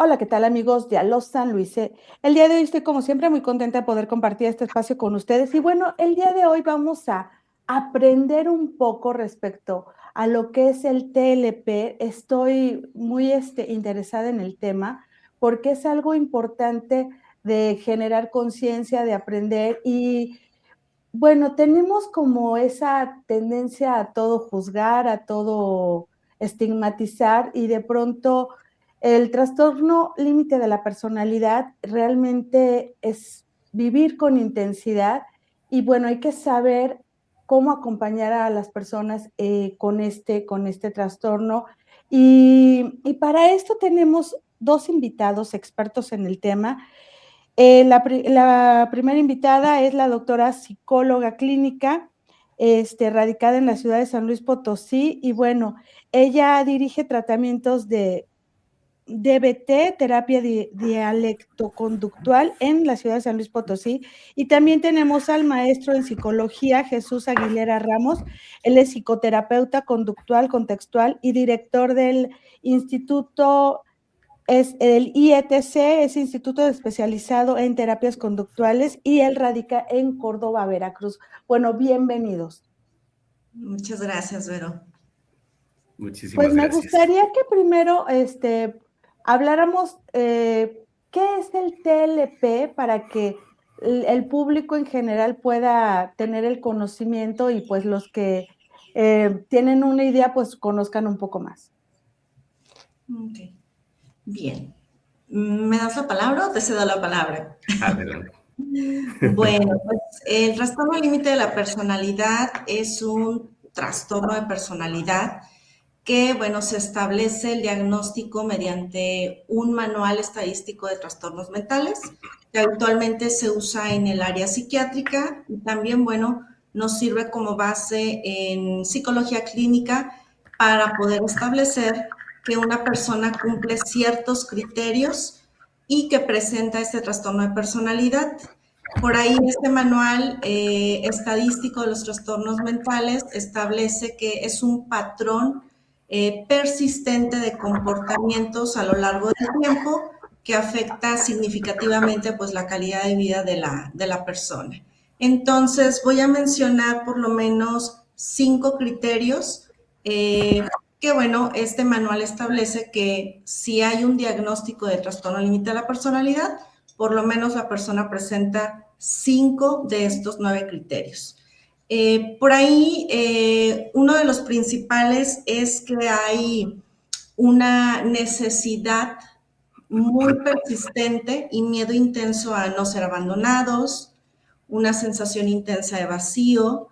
Hola, ¿qué tal amigos de Aló San Luis? El día de hoy estoy como siempre muy contenta de poder compartir este espacio con ustedes y bueno, el día de hoy vamos a aprender un poco respecto a lo que es el TLP. Estoy muy interesada en el tema porque es algo importante de generar conciencia, de aprender y bueno, tenemos como esa tendencia a todo juzgar, a todo estigmatizar y de pronto el trastorno límite de la personalidad realmente es vivir con intensidad y bueno, hay que saber cómo acompañar a las personas con este trastorno. Y para esto tenemos dos invitados expertos en el tema. La primera invitada es la doctora psicóloga clínica, radicada en la ciudad de San Luis Potosí, y bueno, ella dirige tratamientos de DBT, terapia dialectoconductual en la ciudad de San Luis Potosí. Y también tenemos al maestro en psicología, Jesús Aguilera Ramos. Él es psicoterapeuta conductual, contextual y director del Instituto es el IETC, es Instituto Especializado en Terapias Conductuales y él radica en Córdoba, Veracruz. Bueno, bienvenidos. Muchas gracias, Vero. Pues Muchísimas me gracias. gustaría que primero habláramos qué es el TLP para que el público en general pueda tener el conocimiento y pues los que tienen una idea pues conozcan un poco más. Okay. Bien. ¿Me das la palabra o te cedo la palabra? Adelante. Bueno, pues el trastorno límite de la personalidad es un trastorno de personalidad que, bueno, se establece el diagnóstico mediante un manual estadístico de trastornos mentales que actualmente se usa en el área psiquiátrica y también, bueno, nos sirve como base en psicología clínica para poder establecer que una persona cumple ciertos criterios y que presenta este trastorno de personalidad. Por ahí este manual estadístico de los trastornos mentales establece que es un patrón persistente de comportamientos a lo largo del tiempo que afecta significativamente pues, la calidad de vida de la persona. Entonces, voy a mencionar por lo menos 5 criterios que, bueno, este manual establece que si hay un diagnóstico de trastorno límite de la personalidad, por lo menos la persona presenta 5 de estos 9 criterios. Por ahí, uno de los principales es que hay una necesidad muy persistente y miedo intenso a no ser abandonados, una sensación intensa de vacío,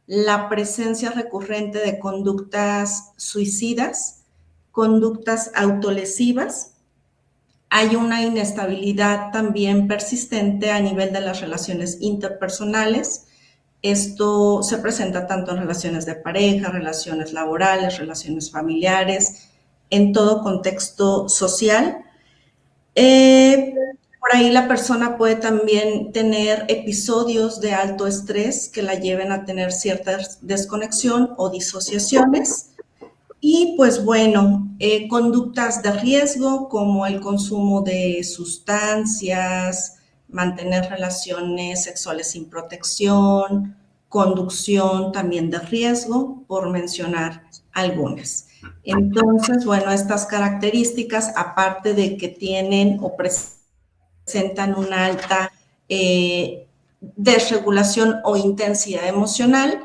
la presencia recurrente de conductas suicidas, conductas autolesivas. Hay una inestabilidad también persistente a nivel de las relaciones interpersonales. Esto se presenta tanto en relaciones de pareja, relaciones laborales, relaciones familiares, en todo contexto social. Por ahí la persona puede también tener episodios de alto estrés que la lleven a tener cierta desconexión o disociaciones. Y pues bueno, conductas de riesgo como el consumo de sustancias, mantener relaciones sexuales sin protección, conducción también de riesgo, por mencionar algunas. Entonces, bueno, estas características, aparte de que tienen o presentan una alta desregulación o intensidad emocional,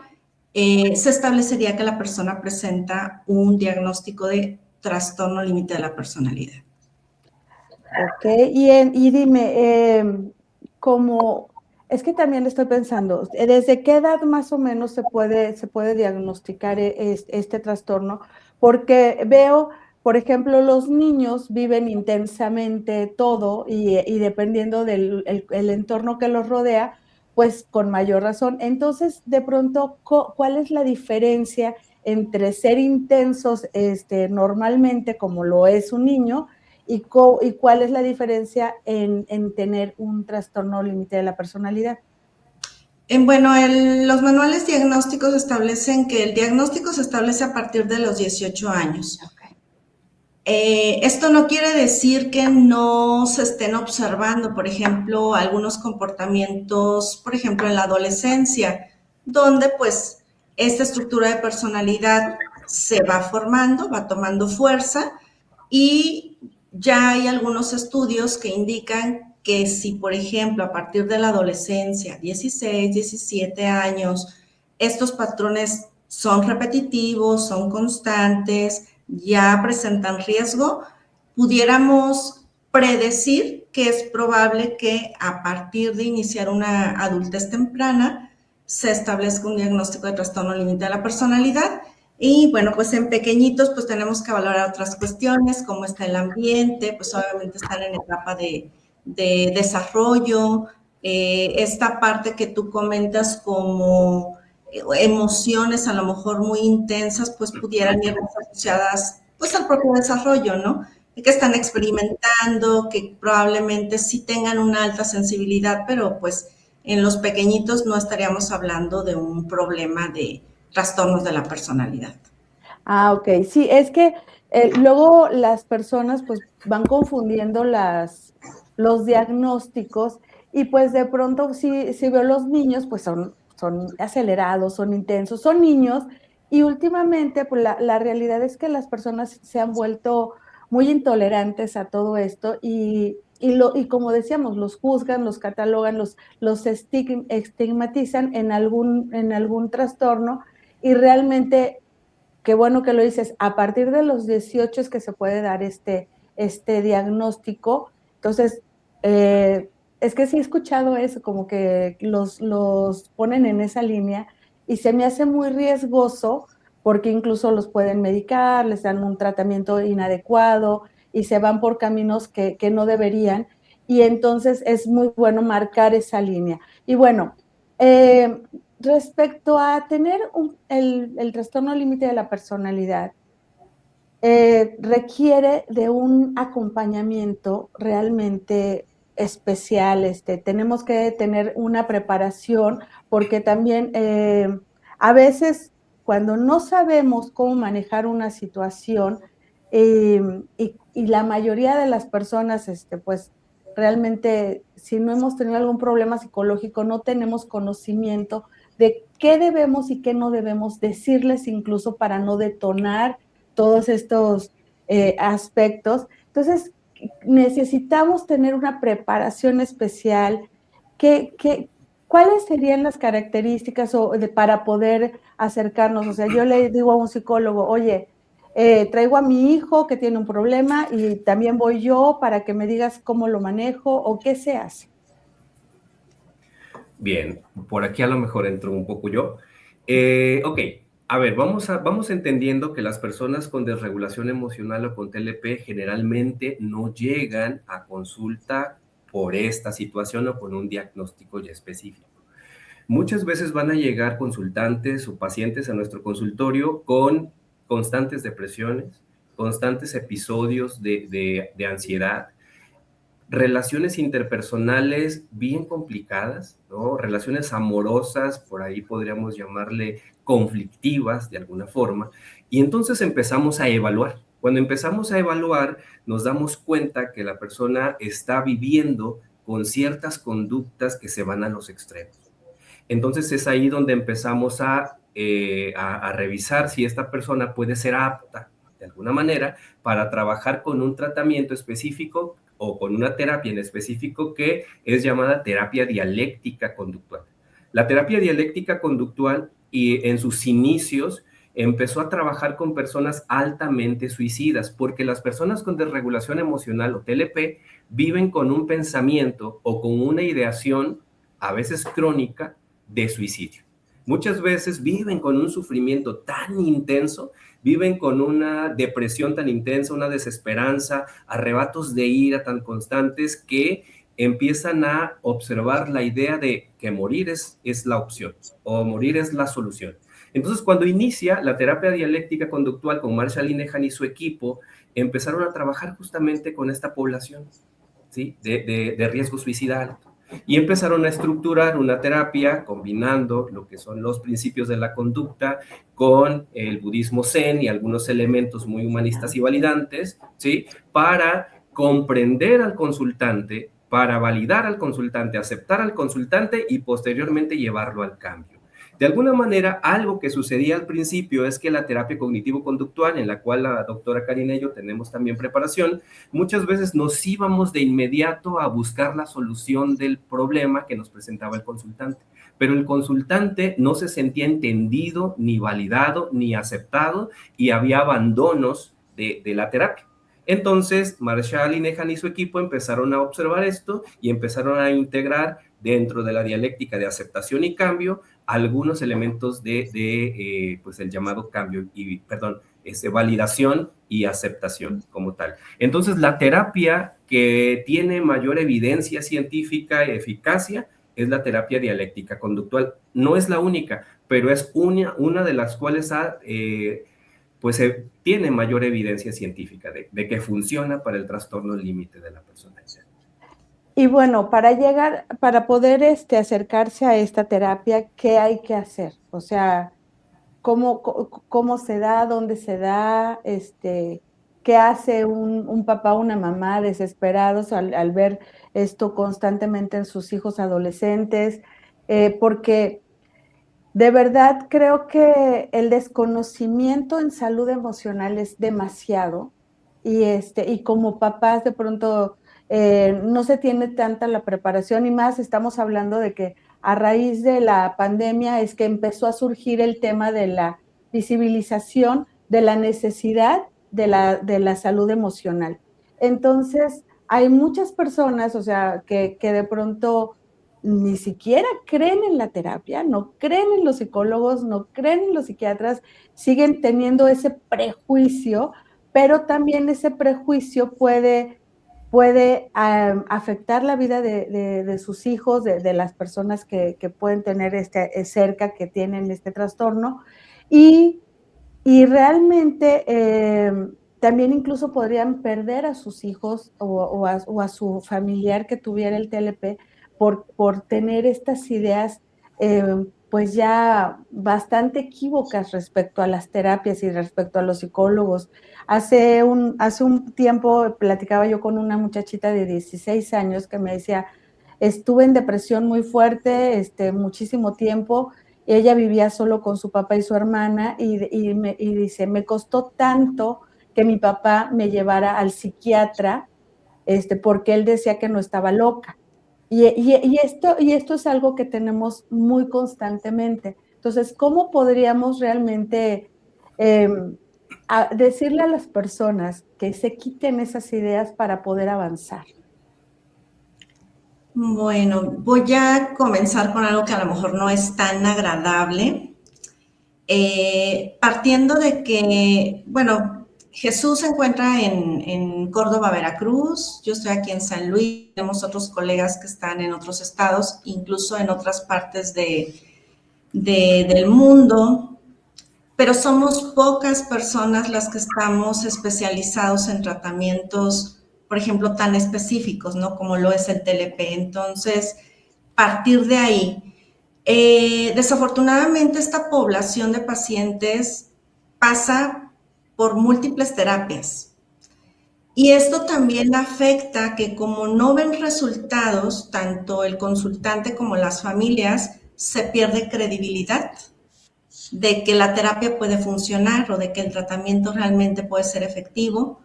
se establecería que la persona presenta un diagnóstico de trastorno límite de la personalidad. Ok, y dime, como, es que también estoy pensando, ¿desde qué edad más o menos se puede diagnosticar este trastorno? Porque veo, por ejemplo, los niños viven intensamente todo y dependiendo del el entorno que los rodea, pues con mayor razón. Entonces, de pronto, ¿cuál es la diferencia entre ser intensos normalmente, como lo es un niño, y cuál es la diferencia en tener un trastorno límite de la personalidad? Bueno, los manuales diagnósticos establecen que el diagnóstico se establece a partir de los 18 años. Okay. Esto no quiere decir que no se estén observando, por ejemplo, algunos comportamientos, por ejemplo, en la adolescencia, donde pues esta estructura de personalidad se va formando, va tomando fuerza y ya hay algunos estudios que indican que si, por ejemplo, a partir de la adolescencia, 16, 17 años, estos patrones son repetitivos, son constantes, ya presentan riesgo, pudiéramos predecir que es probable que a partir de iniciar una adultez temprana se establezca un diagnóstico de trastorno límite de la personalidad. Y bueno, pues en pequeñitos pues tenemos que valorar otras cuestiones, cómo está el ambiente, pues obviamente están en etapa de desarrollo, esta parte que tú comentas como emociones a lo mejor muy intensas, pues pudieran ir asociadas pues al propio desarrollo, ¿no? Que están experimentando, que probablemente sí tengan una alta sensibilidad, pero pues en los pequeñitos no estaríamos hablando de un problema de trastornos de la personalidad. Ah, ok. Sí, es que luego las personas pues van confundiendo los diagnósticos y pues de pronto si veo los niños pues son acelerados, son intensos, son niños y últimamente pues la realidad es que las personas se han vuelto muy intolerantes a todo esto y como decíamos, los juzgan, los catalogan, los estigmatizan en algún trastorno y realmente qué bueno que lo dices, a partir de los 18 es que se puede dar este diagnóstico. Entonces, es que sí he escuchado eso, como que los ponen en esa línea y se me hace muy riesgoso porque incluso los pueden medicar, les dan un tratamiento inadecuado y se van por caminos que no deberían. Y entonces es muy bueno marcar esa línea. Y bueno, respecto a tener el trastorno límite de la personalidad, requiere de un acompañamiento realmente especial. Tenemos que tener una preparación porque también a veces cuando no sabemos cómo manejar una situación y la mayoría de las personas, pues realmente si no hemos tenido algún problema psicológico, no tenemos conocimiento de qué debemos y qué no debemos decirles incluso para no detonar todos estos aspectos. Entonces, necesitamos tener una preparación especial. ¿Cuáles serían las características para poder acercarnos? O sea, yo le digo a un psicólogo, oye, traigo a mi hijo que tiene un problema y también voy yo para que me digas cómo lo manejo o qué se hace. Bien, por aquí a lo mejor entro un poco yo. Ok, a ver, vamos entendiendo que las personas con desregulación emocional o con TLP generalmente no llegan a consulta por esta situación o con un diagnóstico ya específico. Muchas veces van a llegar consultantes o pacientes a nuestro consultorio con constantes depresiones, constantes episodios de ansiedad, relaciones interpersonales bien complicadas, ¿no? Relaciones amorosas, por ahí podríamos llamarle conflictivas de alguna forma, y entonces empezamos a evaluar. Cuando empezamos a evaluar, nos damos cuenta que la persona está viviendo con ciertas conductas que se van a los extremos. Entonces es ahí donde empezamos a revisar si esta persona puede ser apta de alguna manera para trabajar con un tratamiento específico o con una terapia en específico que es llamada terapia dialéctica conductual. La terapia dialéctica conductual y en sus inicios empezó a trabajar con personas altamente suicidas, porque las personas con desregulación emocional o TLP viven con un pensamiento o con una ideación, a veces crónica, de suicidio. Muchas veces viven con un sufrimiento tan intenso, viven con una depresión tan intensa, una desesperanza, arrebatos de ira tan constantes que empiezan a observar la idea de que morir es la opción o morir es la solución. Entonces, cuando inicia la terapia dialéctica conductual con Marshall Linehan y su equipo, empezaron a trabajar justamente con esta población, ¿sí? de riesgo suicidal. Y empezaron a estructurar una terapia combinando lo que son los principios de la conducta con el budismo zen y algunos elementos muy humanistas y validantes, ¿sí? Para comprender al consultante, para validar al consultante, aceptar al consultante y posteriormente llevarlo al cambio. De alguna manera, algo que sucedía al principio es que la terapia cognitivo-conductual, en la cual la doctora Karina y yo tenemos también preparación, muchas veces nos íbamos de inmediato a buscar la solución del problema que nos presentaba el consultante, pero el consultante no se sentía entendido, ni validado, ni aceptado, y había abandonos de la terapia. Entonces, Marshall Linehan y su equipo empezaron a observar esto y empezaron a integrar dentro de la dialéctica de aceptación y cambio algunos elementos pues el llamado cambio y, perdón, validación y aceptación como tal. Entonces, la terapia que tiene mayor evidencia científica y eficacia es la terapia dialéctica conductual. No es la única, pero es una de las cuales pues tiene mayor evidencia científica de que funciona para el trastorno límite de la personalidad. Y bueno, para poder acercarse a esta terapia, ¿qué hay que hacer? O sea, ¿cómo se da? ¿Dónde se da? ¿Qué hace un papá o una mamá desesperados al ver esto constantemente en sus hijos adolescentes? Porque de verdad creo que el desconocimiento en salud emocional es demasiado y como papás de pronto no se tiene tanta la preparación y más estamos hablando de que a raíz de la pandemia es que empezó a surgir el tema de la visibilización de la necesidad de la salud emocional. Entonces, hay muchas personas, o sea, que de pronto ni siquiera creen en la terapia, no creen en los psicólogos, no creen en los psiquiatras, siguen teniendo ese prejuicio, pero también ese prejuicio puede afectar la vida de sus hijos, de las personas que pueden tener cerca, que tienen este trastorno, y realmente también incluso podrían perder a sus hijos o a su familiar que tuviera el TLP por tener estas ideas pues ya bastante equívocas respecto a las terapias y respecto a los psicólogos. Hace un tiempo platicaba yo con una muchachita de 16 años que me decía, estuve en depresión muy fuerte, muchísimo tiempo, ella vivía solo con su papá y su hermana y dice, me costó tanto que mi papá me llevara al psiquiatra porque él decía que no estaba loca. Y esto es algo que tenemos muy constantemente. Entonces, ¿cómo podríamos realmente decirle a las personas que se quiten esas ideas para poder avanzar? Bueno, voy a comenzar con algo que a lo mejor no es tan agradable, partiendo de que, bueno, Jesús se encuentra en Córdoba, Veracruz, yo estoy aquí en San Luis, tenemos otros colegas que están en otros estados, incluso en otras partes del mundo, pero somos pocas personas las que estamos especializados en tratamientos, por ejemplo, tan específicos, ¿no? Como lo es el TLP. Entonces, partir de ahí, desafortunadamente esta población de pacientes pasa por múltiples terapias. Y esto también afecta que como no ven resultados, tanto el consultante como las familias, se pierde credibilidad de que la terapia puede funcionar o de que el tratamiento realmente puede ser efectivo.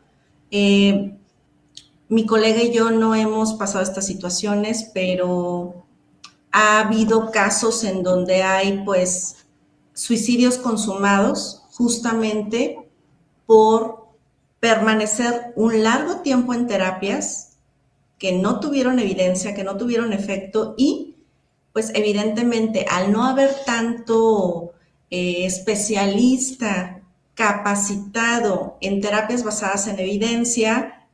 Mi colega y yo no hemos pasado estas situaciones, pero ha habido casos en donde hay pues suicidios consumados justamente por permanecer un largo tiempo en terapias que no tuvieron evidencia, que no tuvieron efecto y pues evidentemente al no haber tanto especialista capacitado en terapias basadas en evidencia,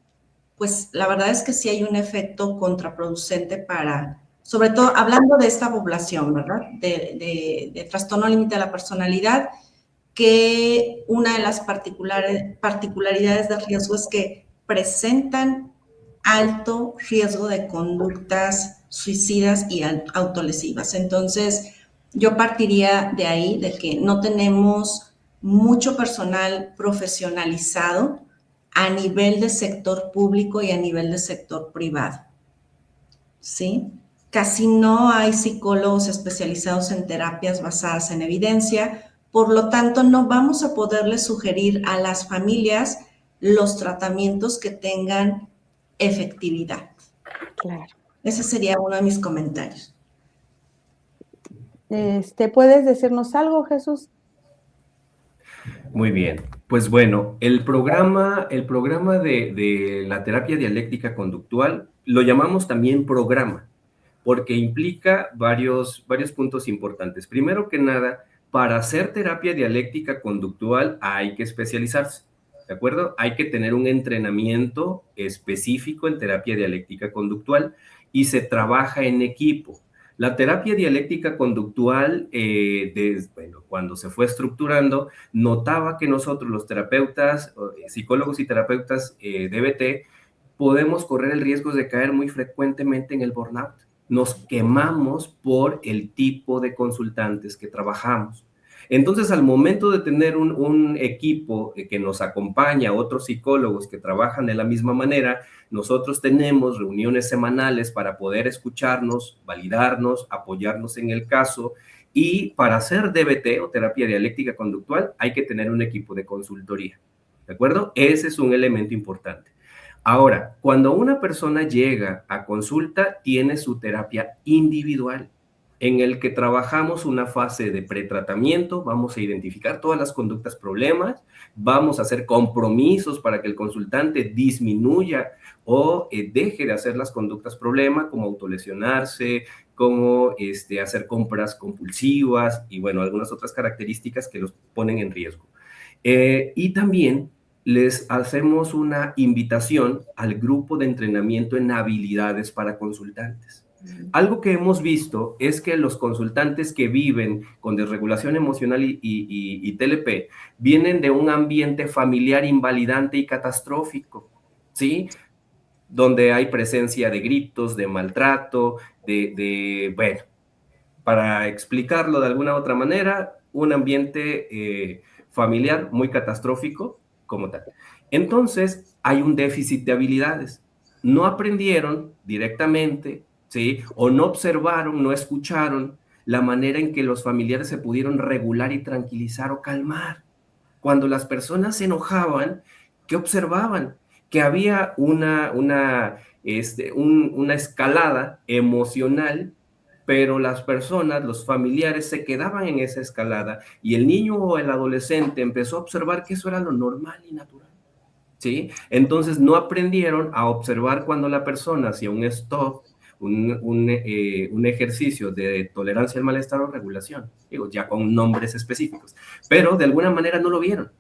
pues la verdad es que sí hay un efecto contraproducente para, sobre todo hablando de esta población, ¿verdad? De trastorno límite de la personalidad, que una de las particularidades de riesgo es que presentan alto riesgo de conductas suicidas y autolesivas. Entonces, yo partiría de ahí, de que no tenemos mucho personal profesionalizado a nivel de sector público y a nivel de sector privado, ¿sí? Casi no hay psicólogos especializados en terapias basadas en evidencia, por lo tanto, no vamos a poderle sugerir a las familias los tratamientos que tengan efectividad. Claro. Ese sería uno de mis comentarios. ¿Puedes decirnos algo, Jesús? Muy bien. Pues bueno, el programa de la terapia dialéctica conductual lo llamamos también programa, porque implica varios puntos importantes. Primero que nada, para hacer terapia dialéctica conductual hay que especializarse, ¿de acuerdo? Hay que tener un entrenamiento específico en terapia dialéctica conductual y se trabaja en equipo. La terapia dialéctica conductual, bueno, cuando se fue estructurando, notaba que nosotros los terapeutas, psicólogos y terapeutas DBT, podemos correr el riesgo de caer muy frecuentemente en el burnout. Nos quemamos por el tipo de consultantes que trabajamos. Entonces, al momento de tener un equipo que nos acompaña, otros psicólogos que trabajan de la misma manera, nosotros tenemos reuniones semanales para poder escucharnos, validarnos, apoyarnos en el caso, y para hacer DBT o terapia dialéctica conductual hay que tener un equipo de consultoría, ¿de acuerdo? Ese es un elemento importante. Ahora, cuando una persona llega a consulta, tiene su terapia individual, en el que trabajamos una fase de pretratamiento, vamos a identificar todas las conductas problemas, vamos a hacer compromisos para que el consultante disminuya o deje de hacer las conductas problema, como autolesionarse, como hacer compras compulsivas y, bueno, algunas otras características que los ponen en riesgo. Y también les hacemos una invitación al grupo de entrenamiento en habilidades para consultantes. Algo que hemos visto es que los consultantes que viven con desregulación emocional y TLP vienen de un ambiente familiar invalidante y catastrófico, ¿sí? Donde hay presencia de gritos, de maltrato, bueno, para explicarlo de alguna otra manera, un ambiente familiar muy catastrófico como tal. Entonces, hay un déficit de habilidades. No aprendieron directamente, ¿sí? O no observaron, no escucharon la manera en que los familiares se pudieron regular y tranquilizar o calmar. Cuando las personas se enojaban, ¿qué observaban? Que había una escalada emocional, pero las personas, los familiares, se quedaban en esa escalada y el niño o el adolescente empezó a observar que eso era lo normal y natural, ¿sí? Entonces no aprendieron a observar cuando la persona hacía un stop, un ejercicio de tolerancia al malestar o regulación, digo, ya con nombres específicos, pero de alguna manera no lo vieron.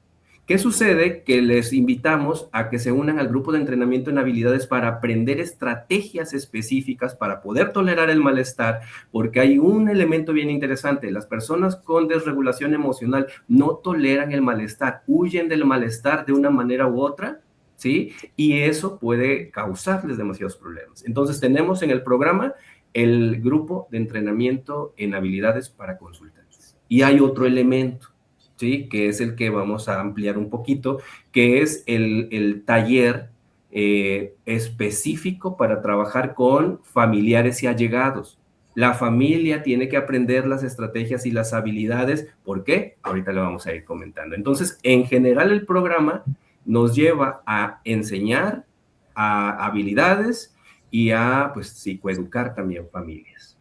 ¿Qué sucede? Que les invitamos a que se unan al grupo de entrenamiento en habilidades para aprender estrategias específicas para poder tolerar el malestar, porque hay un elemento bien interesante. Las personas con desregulación emocional no toleran el malestar, huyen del malestar de una manera u otra, ¿sí? Y eso puede causarles demasiados problemas. Entonces, tenemos en el programa el grupo de entrenamiento en habilidades para consultantes. Y hay otro elemento, ¿sí? Que es el que vamos a ampliar un poquito, que es el taller específico para trabajar con familiares y allegados. La familia tiene que aprender las estrategias y las habilidades. ¿Por qué? Ahorita lo vamos a ir comentando. Entonces, en general, el programa nos lleva a enseñar a habilidades y a, pues, psicoeducar también familias.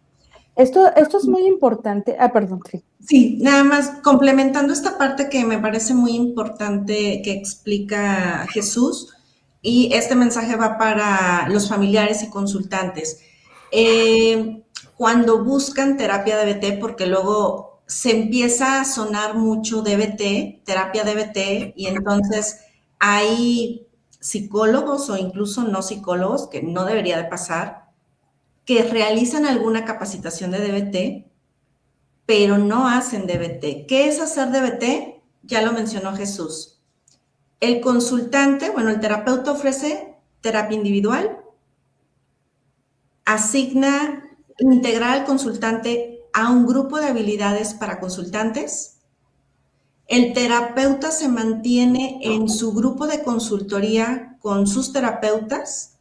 Esto es muy importante. Perdón, sí. Sí, nada más complementando esta parte que me parece muy importante que explica Jesús, y este mensaje va para los familiares y consultantes. Cuando buscan terapia DBT, porque luego se empieza a sonar mucho DBT, terapia DBT, y entonces hay psicólogos o incluso no psicólogos, que no debería de pasar, que realizan alguna capacitación de DBT, pero no hacen DBT. ¿Qué es hacer DBT? Ya lo mencionó Jesús. El consultante, bueno, el terapeuta ofrece terapia individual, asigna integrar al consultante a un grupo de habilidades para consultantes. El terapeuta se mantiene en su grupo de consultoría con sus terapeutas.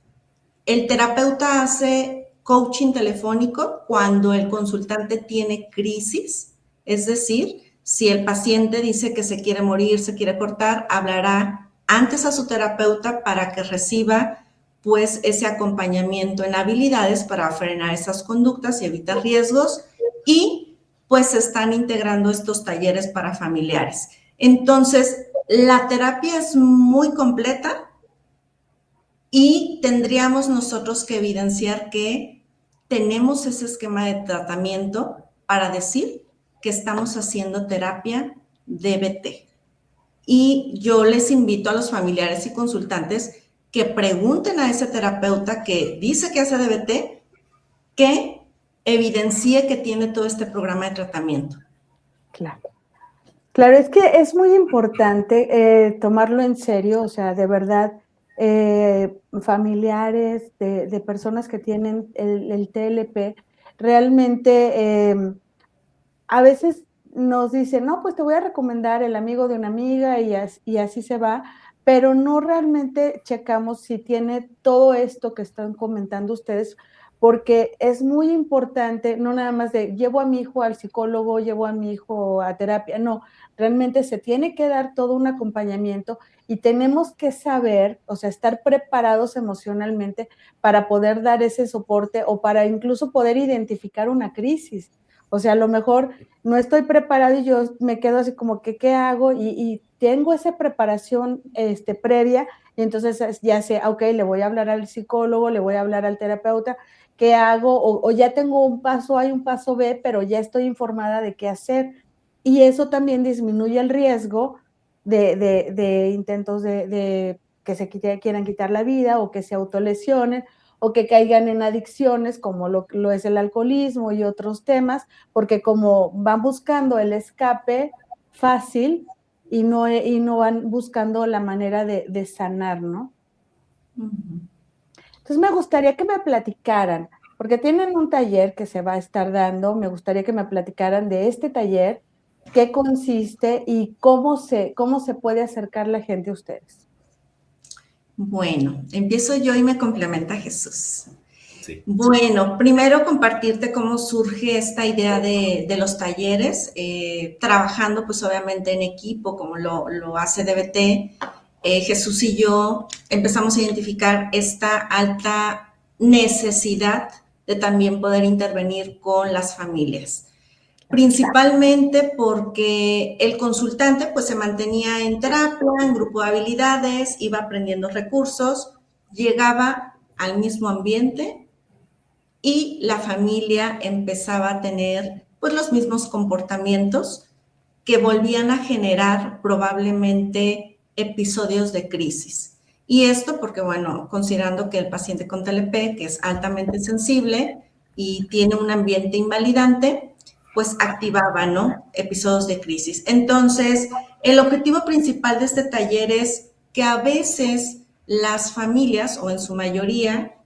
El terapeuta hace coaching telefónico cuando el consultante tiene crisis, es decir, si el paciente dice que se quiere morir, se quiere cortar, hablará antes a su terapeuta para que reciba pues ese acompañamiento en habilidades para frenar esas conductas y evitar riesgos, y pues se están integrando estos talleres para familiares. Entonces, la terapia es muy completa y tendríamos nosotros que evidenciar que tenemos ese esquema de tratamiento para decir que estamos haciendo terapia DBT. Y yo les invito a los familiares y consultantes que pregunten a ese terapeuta que dice que hace DBT, que evidencie que tiene todo este programa de tratamiento. Claro. Claro, es que es muy importante tomarlo en serio, o sea, de verdad, familiares de personas que tienen el TLP, realmente a veces nos dicen, no, pues te voy a recomendar el amigo de una amiga y así se va, pero no realmente checamos si tiene todo esto que están comentando ustedes, porque es muy importante, no nada más de llevo a mi hijo al psicólogo, llevo a mi hijo a terapia, no, realmente se tiene que dar todo un acompañamiento y tenemos que saber, o sea, estar preparados emocionalmente para poder dar ese soporte o para incluso poder identificar una crisis. O sea, a lo mejor no estoy preparado y yo me quedo así como que, ¿qué hago? Y tengo esa preparación previa y entonces ya sé, ok, le voy a hablar al psicólogo, le voy a hablar al terapeuta, ¿qué hago? O ya tengo un paso A y un paso B, pero ya estoy informada de qué hacer. Y eso también disminuye el riesgo de intentos de que se quieran quitar la vida o que se autolesionen o que caigan en adicciones como lo es el alcoholismo y otros temas, porque como van buscando el escape fácil y no van buscando la manera de sanar, ¿no? Entonces me gustaría que me platicaran, porque tienen un taller que se va a estar dando, me gustaría que me platicaran de este taller, qué consiste y cómo se puede acercar la gente a ustedes. Bueno, empiezo yo y me complementa Jesús. Sí. Bueno, primero compartirte cómo surge esta idea de los talleres, trabajando pues obviamente en equipo como lo hace DBT. Jesús y yo empezamos a identificar esta alta necesidad de también poder intervenir con las familias. Principalmente porque el consultante pues se mantenía en terapia, en grupo de habilidades, iba aprendiendo recursos, llegaba al mismo ambiente y la familia empezaba a tener pues los mismos comportamientos que volvían a generar probablemente episodios de crisis. Y esto porque, bueno, considerando que el paciente con TLP, que es altamente sensible y tiene un ambiente invalidante, pues activaba, ¿no?, episodios de crisis. Entonces, el objetivo principal de este taller es que a veces las familias, o en su mayoría,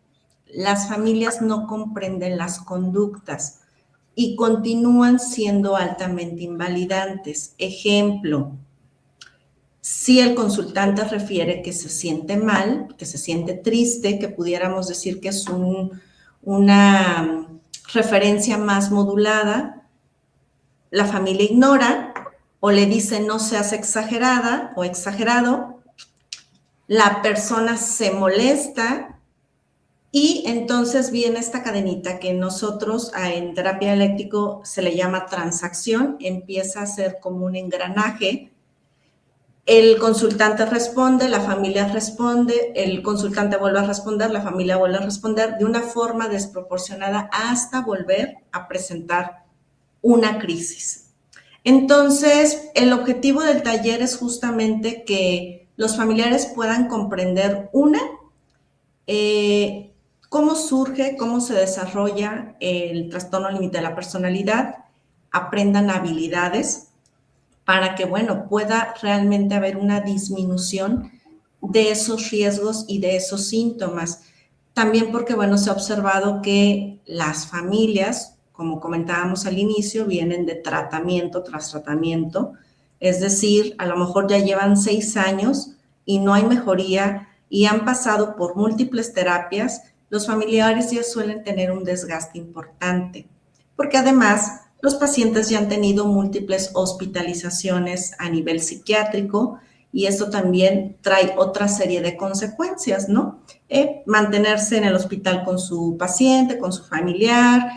las familias no comprenden las conductas y continúan siendo altamente invalidantes. Ejemplo, si el consultante refiere que se siente mal, que se siente triste, que pudiéramos decir que es una referencia más modulada, la familia ignora o le dice no seas exagerada o exagerado, la persona se molesta y entonces viene esta cadenita que nosotros en terapia eléctrico se le llama transacción, empieza a ser como un engranaje. El consultante responde, la familia responde, el consultante vuelve a responder, la familia vuelve a responder de una forma desproporcionada hasta volver a presentar una crisis. Entonces, el objetivo del taller es justamente que los familiares puedan comprender cómo surge, cómo se desarrolla el trastorno límite de la personalidad, aprendan habilidades para que, bueno, pueda realmente haber una disminución de esos riesgos y de esos síntomas. También porque, bueno, se ha observado que las familias, como comentábamos al inicio, vienen de tratamiento tras tratamiento, es decir, a lo mejor ya llevan 6 años y no hay mejoría y han pasado por múltiples terapias, los familiares ya suelen tener un desgaste importante, porque además los pacientes ya han tenido múltiples hospitalizaciones a nivel psiquiátrico y esto también trae otra serie de consecuencias, ¿no? Mantenerse en el hospital con su paciente, con su familiar,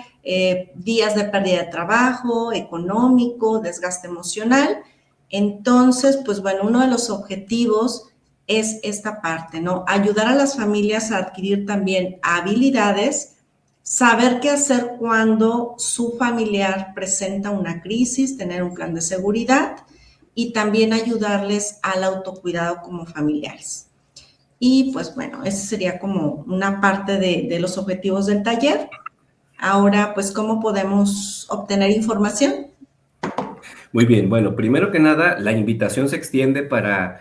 días de pérdida de trabajo, económico, desgaste emocional. Entonces, pues bueno, uno de los objetivos es esta parte, ¿no? Ayudar a las familias a adquirir también habilidades, saber qué hacer cuando su familiar presenta una crisis, tener un plan de seguridad y también ayudarles al autocuidado como familiares. Y pues bueno, ese sería como una parte de los objetivos del taller. Ahora, pues, ¿cómo podemos obtener información? Muy bien, bueno, primero que nada, la invitación se extiende para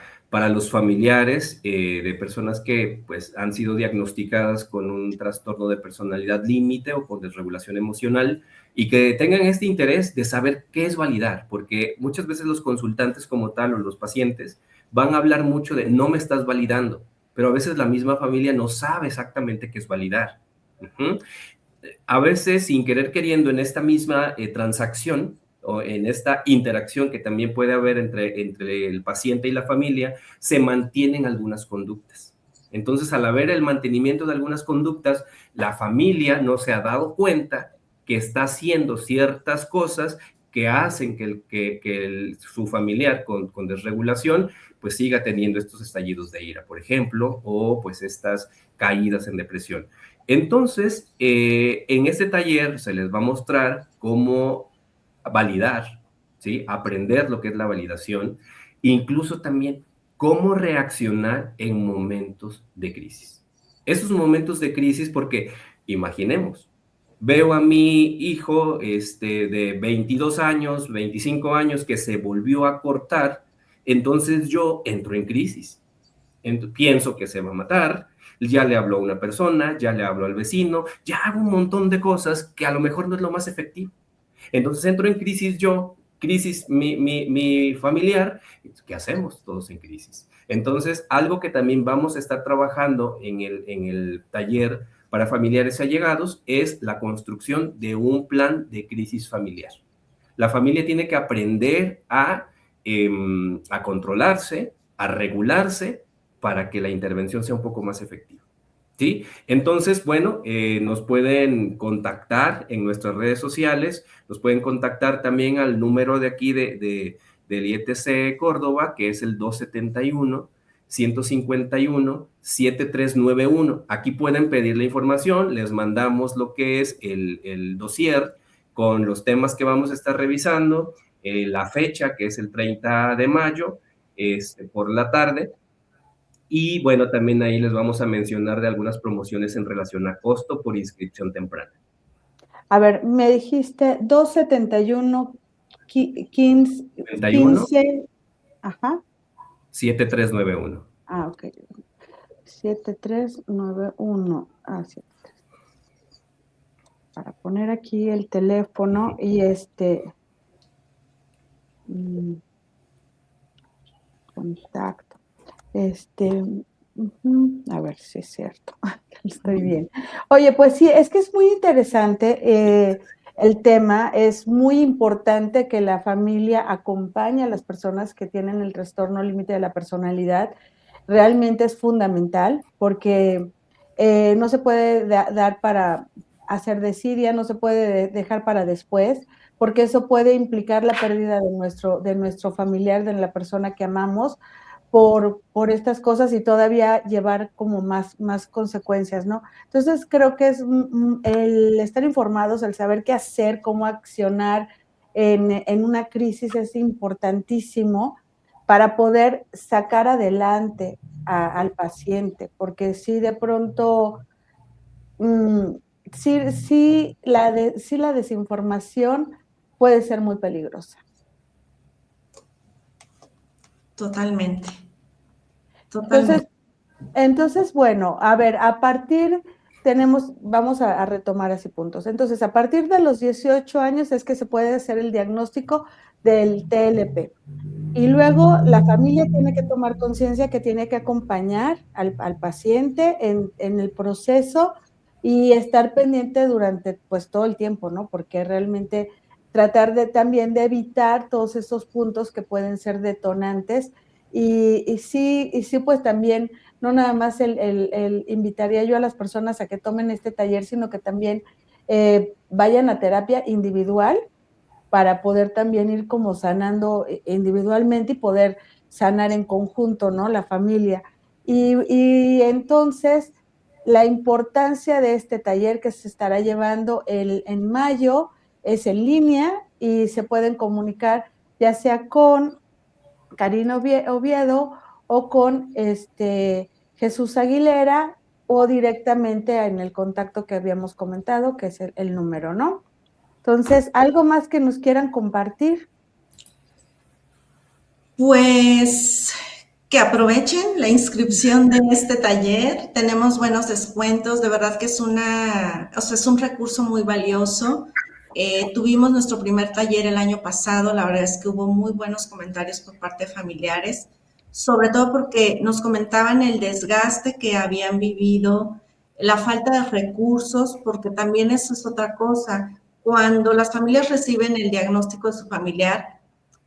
los familiares de personas que pues, han sido diagnosticadas con un trastorno de personalidad límite o con desregulación emocional y que tengan este interés de saber qué es validar, porque muchas veces los consultantes como tal o los pacientes van a hablar mucho de no me estás validando, pero a veces la misma familia no sabe exactamente qué es validar. Uh-huh. A veces, sin querer queriendo, en esta misma transacción o en esta interacción que también puede haber entre el paciente y la familia, se mantienen algunas conductas. Entonces, al haber el mantenimiento de algunas conductas, la familia no se ha dado cuenta que está haciendo ciertas cosas que hacen que su familiar con desregulación pues siga teniendo estos estallidos de ira, por ejemplo, o pues estas caídas en depresión. Entonces, en este taller se les va a mostrar cómo validar, ¿sí? Aprender lo que es la validación, incluso también cómo reaccionar en momentos de crisis. Esos momentos de crisis, porque imaginemos, veo a mi hijo de 22 años, 25 años, que se volvió a cortar, entonces yo entro en crisis. Pienso que se va a matar, ya le habló a una persona, ya le habló al vecino, ya hago un montón de cosas que a lo mejor no es lo más efectivo. Entonces entro en crisis yo, crisis mi familiar, ¿qué hacemos todos en crisis? Entonces, algo que también vamos a estar trabajando en el taller para familiares y allegados es la construcción de un plan de crisis familiar. La familia tiene que aprender a controlarse, a regularse para que la intervención sea un poco más efectiva. ¿Sí? Entonces, bueno, nos pueden contactar en nuestras redes sociales, nos pueden contactar también al número de aquí del IETC Córdoba, que es el 271-151-7391. Aquí pueden pedir la información, les mandamos lo que es el dossier con los temas que vamos a estar revisando, la fecha, que es el 30 de mayo, por la tarde. Y bueno, también ahí les vamos a mencionar de algunas promociones en relación a costo por inscripción temprana. A ver, me dijiste 271 15, 31 ajá. 7391. Ah, ok. 7391. Ah, 73. Para poner aquí el teléfono y contacto. A ver si es cierto. Estoy bien. Oye, pues sí, es que es muy interesante el tema. Es muy importante que la familia acompañe a las personas que tienen el trastorno límite de la personalidad. Realmente es fundamental porque no se puede dar para hacer desidia, no se puede dejar para después, porque eso puede implicar la pérdida de nuestro familiar, de la persona que amamos, por estas cosas y todavía llevar como más consecuencias, ¿no? Entonces creo que es el estar informados, el saber qué hacer, cómo accionar en una crisis es importantísimo para poder sacar adelante al paciente, porque si de pronto, sí la desinformación puede ser muy peligrosa. Totalmente. Totalmente. Entonces, bueno, a ver, a partir vamos a retomar así puntos. Entonces, a partir de los 18 años es que se puede hacer el diagnóstico del TLP. Y luego la familia tiene que tomar conciencia que tiene que acompañar al paciente en el proceso y estar pendiente durante pues todo el tiempo, ¿no? Porque realmente tratar también de evitar todos esos puntos que pueden ser detonantes y sí, pues también no nada más invitaría yo a las personas a que tomen este taller, sino que también vayan a terapia individual para poder también ir como sanando individualmente y poder sanar en conjunto, ¿no? La familia. Y entonces, la importancia de este taller que se estará llevando en mayo es en línea y se pueden comunicar ya sea con Karina Oviedo o con Jesús Aguilera o directamente en el contacto que habíamos comentado, que es el número, ¿no? Entonces, ¿algo más que nos quieran compartir? Pues que aprovechen la inscripción de este taller. Tenemos buenos descuentos, de verdad que es es un recurso muy valioso. Tuvimos nuestro primer taller el año pasado, la verdad es que hubo muy buenos comentarios por parte de familiares, sobre todo porque nos comentaban el desgaste que habían vivido, la falta de recursos, porque también eso es otra cosa. Cuando las familias reciben el diagnóstico de su familiar,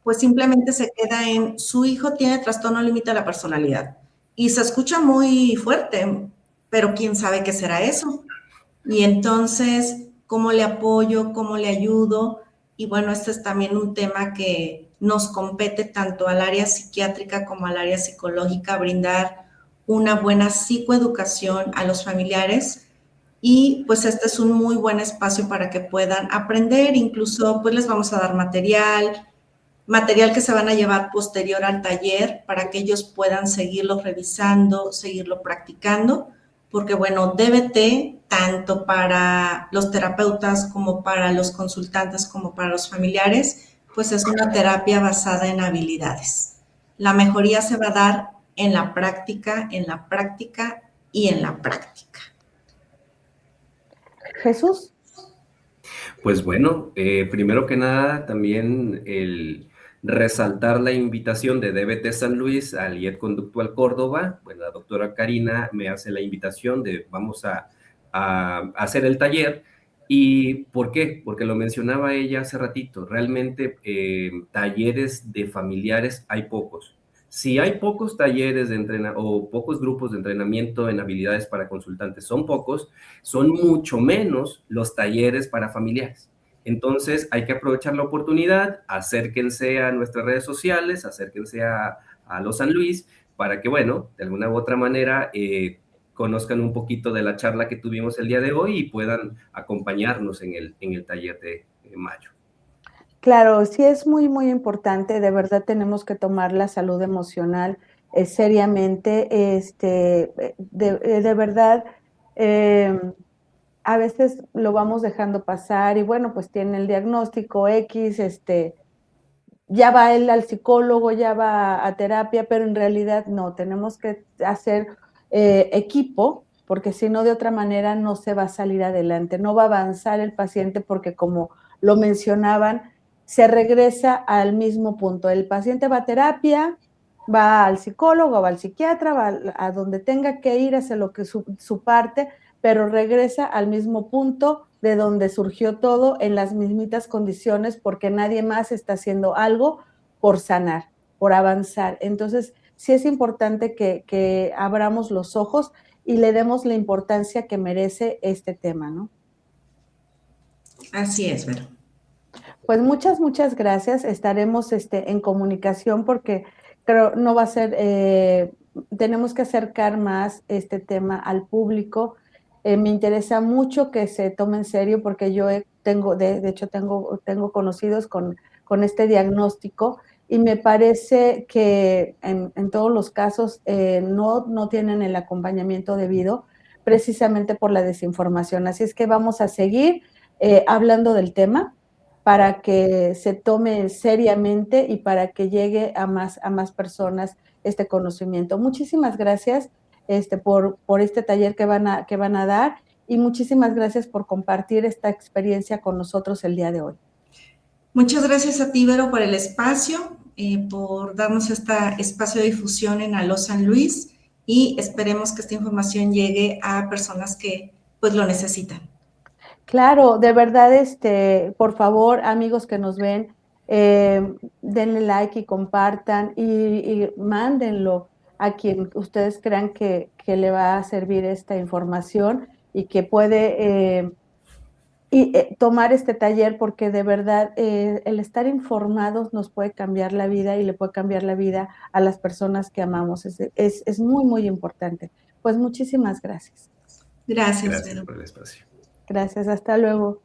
pues simplemente se queda en su hijo tiene trastorno límite de la personalidad. Y se escucha muy fuerte, pero quién sabe qué será eso. Y entonces, ¿cómo le apoyo? ¿Cómo le ayudo? Y bueno, este es también un tema que nos compete tanto al área psiquiátrica como al área psicológica, brindar una buena psicoeducación a los familiares. Y pues este es un muy buen espacio para que puedan aprender, incluso pues les vamos a dar material que se van a llevar posterior al taller para que ellos puedan seguirlo revisando, seguirlo practicando, porque bueno, DBT, tanto para los terapeutas como para los consultantes, como para los familiares, pues es una terapia basada en habilidades. La mejoría se va a dar en la práctica, en la práctica y en la práctica. Jesús. Pues bueno, primero que nada, también el resaltar la invitación de DBT San Luis al IED Conductual Córdoba. Bueno, la doctora Karina me hace la invitación de vamos a hacer el taller. ¿Y por qué? Porque lo mencionaba ella hace ratito. Realmente talleres de familiares hay pocos. Si hay pocos talleres o pocos grupos de entrenamiento en habilidades para consultantes, son pocos, son mucho menos los talleres para familiares. Entonces hay que aprovechar la oportunidad, acérquense a nuestras redes sociales, acérquense a los San Luis, para que, bueno, de alguna u otra manera conozcan un poquito de la charla que tuvimos el día de hoy y puedan acompañarnos en el taller de mayo. Claro, sí es muy, muy importante. De verdad tenemos que tomar la salud emocional seriamente. De verdad, a veces lo vamos dejando pasar y bueno, pues tiene el diagnóstico X, ya va él al psicólogo, ya va a terapia, pero en realidad no, tenemos que hacer equipo, porque si no, de otra manera no se va a salir adelante, no va a avanzar el paciente porque como lo mencionaban, se regresa al mismo punto. El paciente va a terapia, va al psicólogo, va al psiquiatra, va a donde tenga que ir, hace lo que su parte, pero regresa al mismo punto de donde surgió todo, en las mismitas condiciones, porque nadie más está haciendo algo por sanar, por avanzar. Entonces, sí es importante que abramos los ojos y le demos la importancia que merece este tema, ¿no? Así es, Vero. Pues muchas, muchas gracias. Estaremos en comunicación porque creo no va a ser, tenemos que acercar más este tema al público. Me interesa mucho que se tome en serio porque yo tengo, de hecho, tengo conocidos con este diagnóstico y me parece que en todos los casos no tienen el acompañamiento debido precisamente por la desinformación. Así es que vamos a seguir hablando del tema para que se tome seriamente y para que llegue a más personas este conocimiento. Muchísimas gracias por este taller que van a dar y muchísimas gracias por compartir esta experiencia con nosotros el día de hoy. Muchas gracias a ti, Vero, por el espacio, por darnos este espacio de difusión en Aló San Luis, y esperemos que esta información llegue a personas que pues lo necesitan. Claro, de verdad, por favor, amigos que nos ven, denle like y compartan y mándenlo a quien ustedes crean que le va a servir esta información y que puede tomar este taller, porque de verdad el estar informados nos puede cambiar la vida y le puede cambiar la vida a las personas que amamos. Es muy, muy importante. Pues muchísimas gracias. Gracias, Gracias Vero. por el espacio. Gracias, hasta luego.